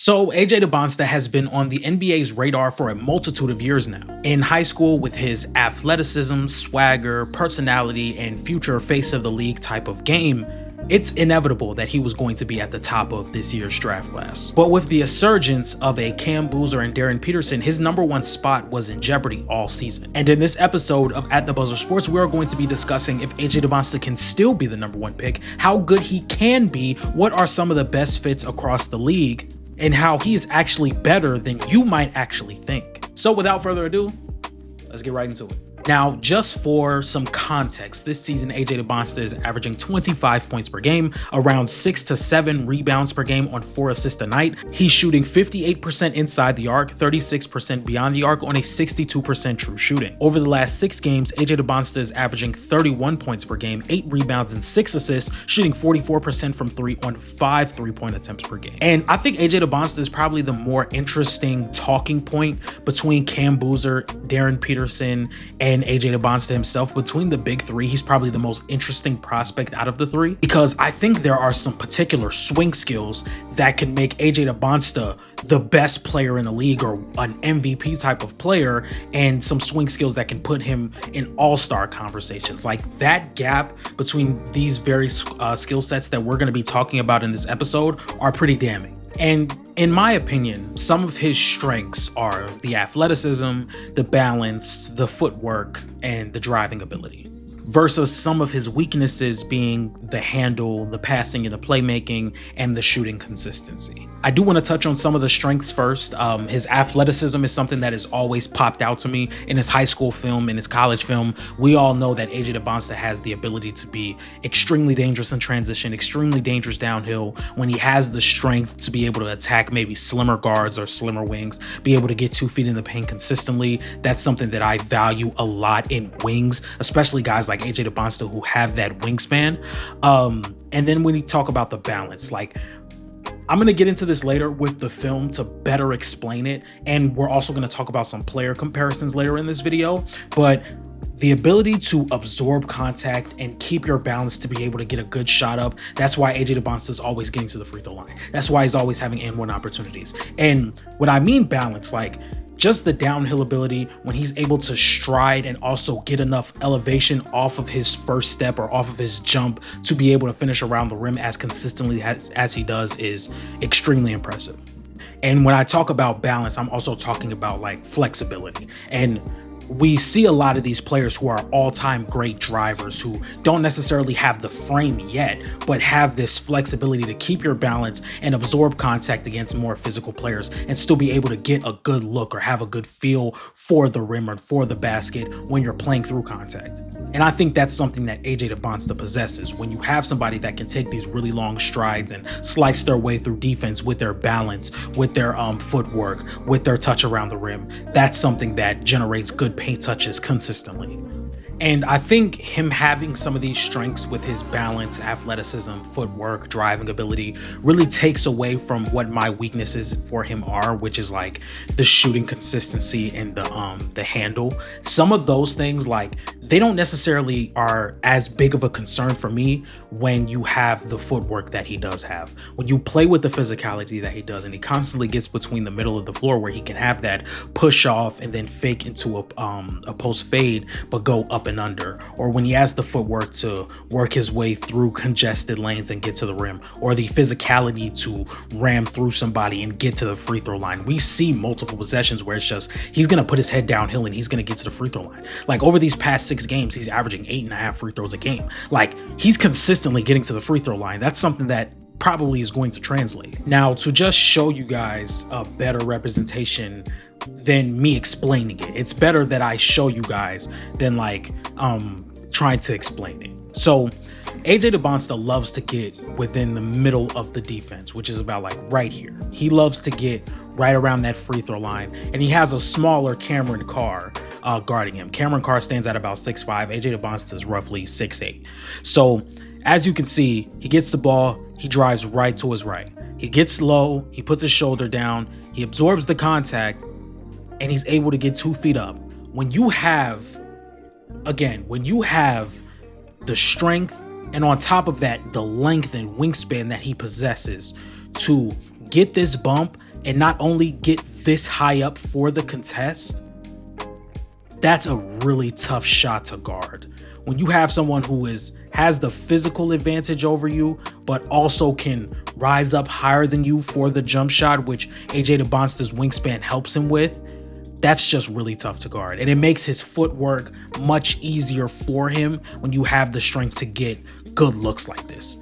So AJ Dybantsa has been on the NBA's radar for a multitude of years now. In high school, with his athleticism, swagger, personality, and future face of the league type of game, it's inevitable that he was going to be at the top of this year's draft class. But with the resurgence of a Cam Boozer and Darren Peterson, his #1 spot was in jeopardy all season. And in this episode of At the Buzzer Sports, we are going to be discussing if AJ Dybantsa can still be the #1 pick, how good he can be, what are some of the best fits across the league, and how he is actually better than you might actually think. So without further ado, let's get right into it. Now, just for some context, this season AJ Dybantsa is averaging 25 points per game, around 6 to 7 rebounds per game on 4 assists a night. He's shooting 58% inside the arc, 36% beyond the arc on a 62% true shooting. Over the last 6 games, AJ Dybantsa is averaging 31 points per game, 8 rebounds and 6 assists, shooting 44% from 3 on 5 3-point attempts per game. And I think AJ Dybantsa is probably the more interesting talking point between Cam Boozer, Darren Peterson, and AJ Dybantsa himself. Between the big three, he's probably the most interesting prospect out of the three, because I think there are some particular swing skills that can make AJ Dybantsa the best player in the league or an MVP type of player, and some swing skills that can put him in all-star conversations. Like, that gap between these various skill sets that we're going to be talking about in this episode are pretty damning. And in my opinion, some of his strengths are the athleticism, the balance, the footwork, and the driving ability, versus some of his weaknesses being the handle, the passing and the playmaking, and the shooting consistency. I do want to touch on some of the strengths first. His athleticism is something that has always popped out to me in his high school film, in his college film. We all know that AJ Dybantsa has the ability to be extremely dangerous in transition, extremely dangerous downhill, when he has the strength to be able to attack maybe slimmer guards or slimmer wings, be able to get 2 feet in the paint consistently. That's something that I value a lot in wings, especially guys like AJ Dybantsa who have that wingspan. And then when you talk about the balance, like, I'm going to get into this later with the film to better explain it, and we're also going to talk about some player comparisons later in this video, but the ability to absorb contact and keep your balance to be able to get a good shot up, that's why AJ Dybantsa is always getting to the free throw line. That's why he's always having N1 opportunities. And when I mean balance, like, just the downhill ability, when he's able to stride and also get enough elevation off of his first step or off of his jump to be able to finish around the rim as consistently as he does, is extremely impressive. And when I talk about balance, I'm also talking about like flexibility. And we see a lot of these players who are all-time great drivers who don't necessarily have the frame yet, but have this flexibility to keep your balance and absorb contact against more physical players and still be able to get a good look or have a good feel for the rim or for the basket when you're playing through contact. And I think that's something that AJ Dybantsa possesses. When you have somebody that can take these really long strides and slice their way through defense with their balance, with their footwork, with their touch around the rim, that's something that generates good paint touches consistently. And I think him having some of these strengths with his balance, athleticism, footwork, driving ability really takes away from what my weaknesses for him are, which is like the shooting consistency and the handle. Some of those things, like, they don't necessarily are as big of a concern for me when you have the footwork that he does have. When you play with the physicality that he does, and he constantly gets between the middle of the floor where he can have that push off and then fake into a post fade but go up and under, or when he has the footwork to work his way through congested lanes and get to the rim, or the physicality to ram through somebody and get to the free throw line. We see multiple possessions where it's just he's gonna put his head downhill and he's gonna get to the free throw line. Like, over these past 6 games, he's averaging 8.5 free throws a game. Like, he's consistently getting to the free throw line. That's something that probably is going to translate. Now, to just show you guys a better representation than me explaining it, it's better that I show you guys than like trying to explain it. So AJ Dybantsa loves to get within the middle of the defense, which is about like right here. He loves to get right around that free throw line, and he has a smaller Cameron Carr guarding him. Cameron Carr stands at about 6'5". AJ Dybantsa is roughly 6'8". So as you can see, he gets the ball, he drives right to his right. He gets low, he puts his shoulder down, he absorbs the contact, and he's able to get 2 feet up. When you have, again, when you have the strength, and on top of that, the length and wingspan that he possesses to get this bump and not only get this high up for the contest, that's a really tough shot to guard. When you have someone who has the physical advantage over you, but also can rise up higher than you for the jump shot, which AJ Dybantsa's wingspan helps him with, that's just really tough to guard. And it makes his footwork much easier for him when you have the strength to get good looks like this.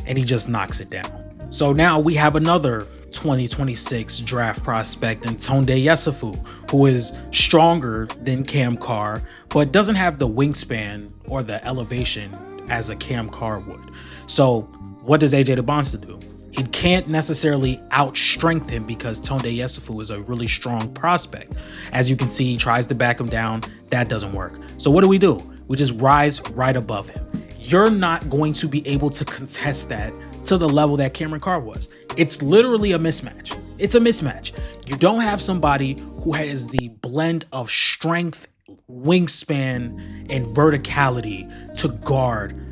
And he just knocks it down. So now we have another 2026 draft prospect in Tunde Yesufu, who is stronger than Cam Carr, but doesn't have the wingspan or the elevation as a Cam Carr would. So what does AJ Dybantsa do? He can't necessarily outstrength him because Tunde Yesufu is a really strong prospect. As you can see, he tries to back him down. That doesn't work. So what do? We just rise right above him. You're not going to be able to contest that to the level that Cameron Carr was. It's literally a mismatch. It's a mismatch. You don't have somebody who has the blend of strength, wingspan, and verticality to guard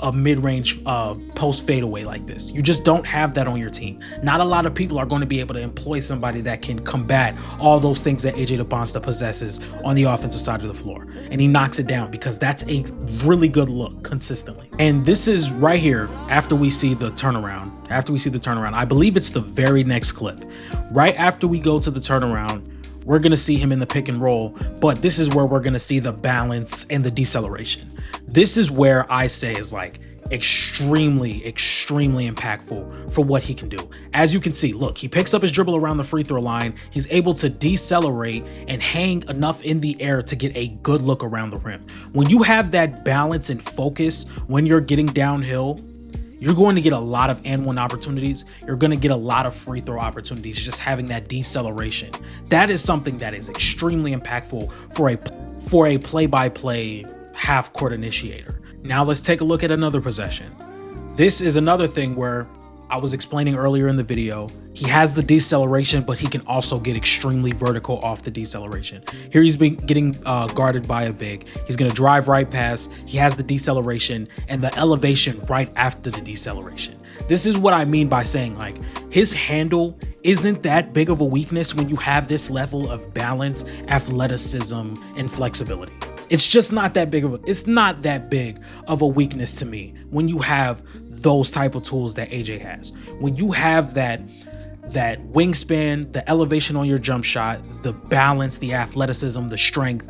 a mid-range post fadeaway like this. You just don't have that on your team. Not a lot of people are going to be able to employ somebody that can combat all those things that AJ Dybantsa possesses on the offensive side of the floor. And he knocks it down because that's a really good look consistently. And this is right here after we see the turnaround. I believe it's the very next clip. Right after we go to the turnaround, we're going to see him in the pick and roll, but this is where we're going to see the balance and the deceleration. This is where I say is like extremely impactful for what he can do. As you can see, look, he picks up his dribble around the free throw line. He's able to decelerate and hang enough in the air to get a good look around the rim. When you have that balance and focus when you're getting downhill, you're going to get a lot of and one opportunities. You're going to get a lot of free throw opportunities just having that deceleration. That is something that is extremely impactful for a play-by-play half-court initiator. Now let's take a look at another possession. This is another thing where I was explaining earlier in the video. He has the deceleration, but he can also get extremely vertical off the deceleration. Here he's been getting guarded by a big. He's going to drive right past. He has the deceleration and the elevation right after the deceleration. This is what I mean by saying like his handle isn't that big of a weakness when you have this level of balance, athleticism, and flexibility. It's just not that big of a weakness to me when you have those type of tools that AJ has. When you have that wingspan, the elevation on your jump shot, the balance, the athleticism, the strength,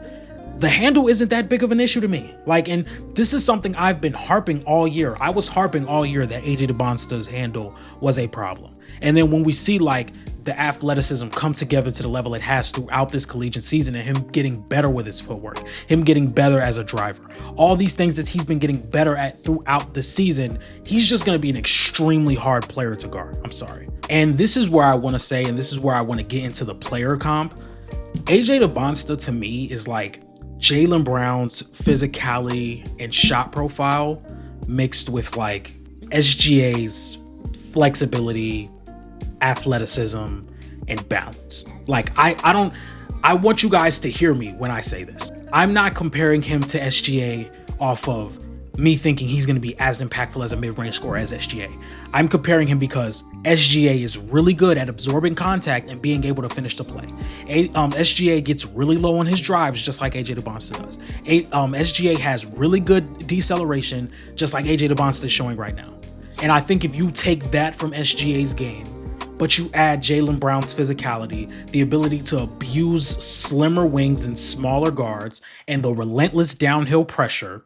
the handle isn't that big of an issue to me. Like, and this is something I've been harping all year. I was harping all year that AJ Dybantsa's handle was a problem. And then when we see like the athleticism come together to the level it has throughout this collegiate season and him getting better with his footwork, him getting better as a driver, all these things that he's been getting better at throughout the season, he's just going to be an extremely hard player to guard. I'm sorry. And this is where I want to say, and this is where I want to get into the player comp. AJ Dybantsa to me is like Jaylen Brown's physicality and shot profile mixed with like SGA's flexibility, athleticism, and balance. Like I want you guys to hear me when I say this. I'm not comparing him to SGA off of me thinking he's going to be as impactful as a mid-range scorer as SGA. I'm comparing him because SGA is really good at absorbing contact and being able to finish the play. SGA gets really low on his drives just like AJ Dybantsa does. SGA has really good deceleration just like AJ Dybantsa is showing right now. And I think if you take that from SGA's game, but you add Jaylen Brown's physicality, the ability to abuse slimmer wings and smaller guards, and the relentless downhill pressure,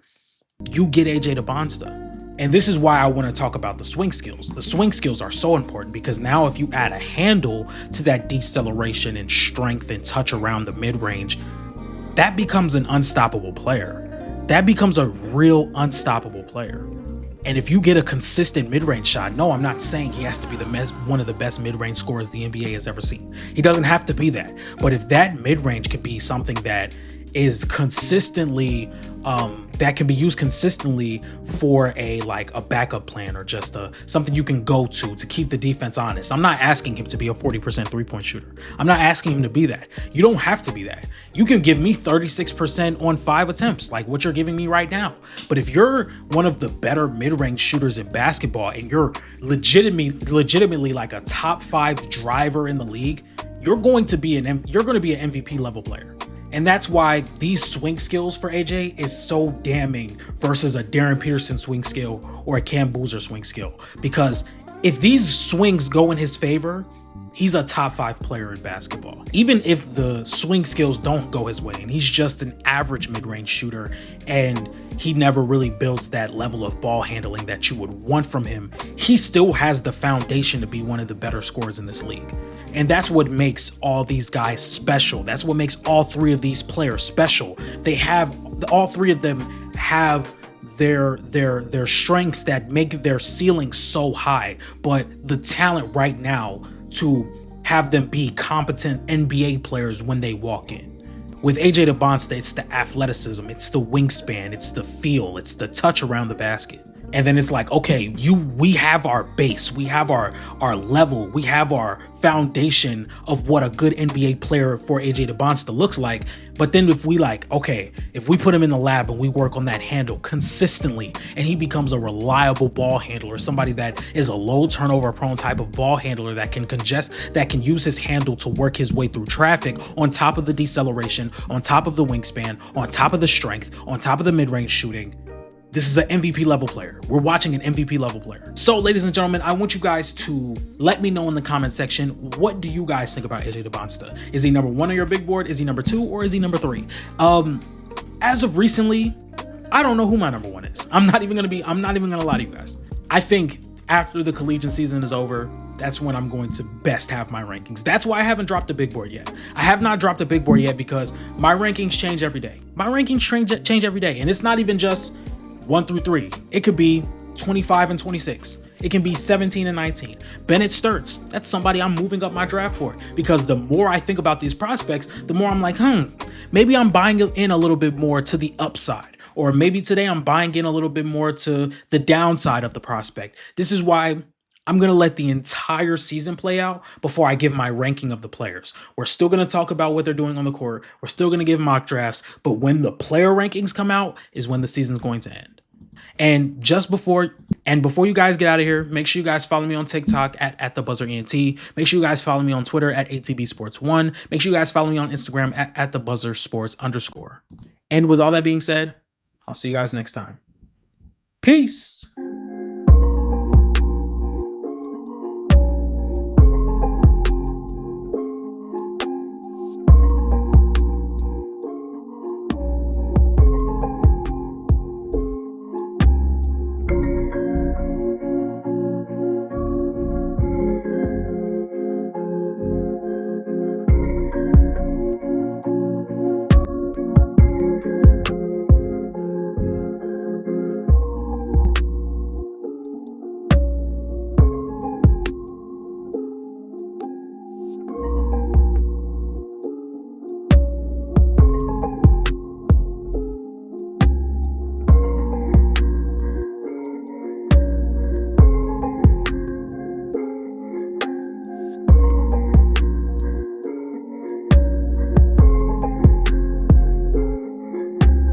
you get AJ Dybantsa. And this is why I want to talk about the swing skills. The swing skills are so important because now if you add a handle to that deceleration and strength and touch around the mid-range, that becomes an unstoppable player. That becomes a real unstoppable player. And if you get a consistent mid-range shot, no, I'm not saying he has to be one of the best mid-range scorers the NBA has ever seen. He doesn't have to be that. But if that mid-range can be something that is consistently that can be used consistently for a backup plan, or just something you can go to keep the defense honest. I'm not asking him to be a 40% 3-point shooter. I'm not asking him to be that. You don't have to be that. You can give me 36% on 5 attempts, like what you're giving me right now. But if you're one of the better mid-range shooters in basketball, and you're legitimately like a top 5 driver in the league, you're going to be an MVP level player. And that's why these swing skills for AJ is so damning versus a Darren Peterson swing skill or a Cam Boozer swing skill. Because if these swings go in his favor, he's a top 5 player in basketball. Even if the swing skills don't go his way and he's just an average mid-range shooter and he never really builds that level of ball handling that you would want from him, he still has the foundation to be one of the better scorers in this league. And that's what makes all these guys special. That's what makes all 3 of these players special. All 3 of them have their strengths that make their ceiling so high, but the talent right now to have them be competent NBA players when they walk in. With AJ Dybantsa, it's the athleticism, it's the wingspan, it's the feel, it's the touch around the basket. And then it's like, okay, we have our base, we have our level, we have our foundation of what a good NBA player for AJ Dybantsa looks like. But then if we put him in the lab and we work on that handle consistently, and he becomes a reliable ball handler, somebody that is a low turnover prone type of ball handler that can use his handle to work his way through traffic, on top of the deceleration, on top of the wingspan, on top of the strength, on top of the mid-range shooting, this is an MVP level player. We're watching an MVP level player. So, ladies and gentlemen, I want you guys to let me know in the comment section, what do you guys think about AJ Dybantsa? Is he number 1 on your big board? Is he number 2? Or is he number 3? As of recently, I don't know who my number 1 is. I'm not even gonna lie to you guys. I think after the collegiate season is over, that's when I'm going to best have my rankings. That's why I haven't dropped a big board yet. I have not dropped a big board yet because my rankings change every day. My rankings change every day. And it's not even just 1 through 3. It could be 25 and 26. It can be 17 and 19. Bennett Sturts, that's somebody I'm moving up my draft board, because the more I think about these prospects, the more I'm like, maybe I'm buying in a little bit more to the upside. Or maybe today I'm buying in a little bit more to the downside of the prospect. This is why I'm going to let the entire season play out before I give my ranking of the players. We're still going to talk about what they're doing on the court. We're still going to give mock drafts. But when the player rankings come out is when the season's going to end. And before you guys get out of here, make sure you guys follow me on TikTok at @TheBuzzerENT. Make sure you guys follow me on Twitter at ATBSports1. Make sure you guys follow me on Instagram at @TheBuzzerSports_. And with all that being said, I'll see you guys next time. Peace.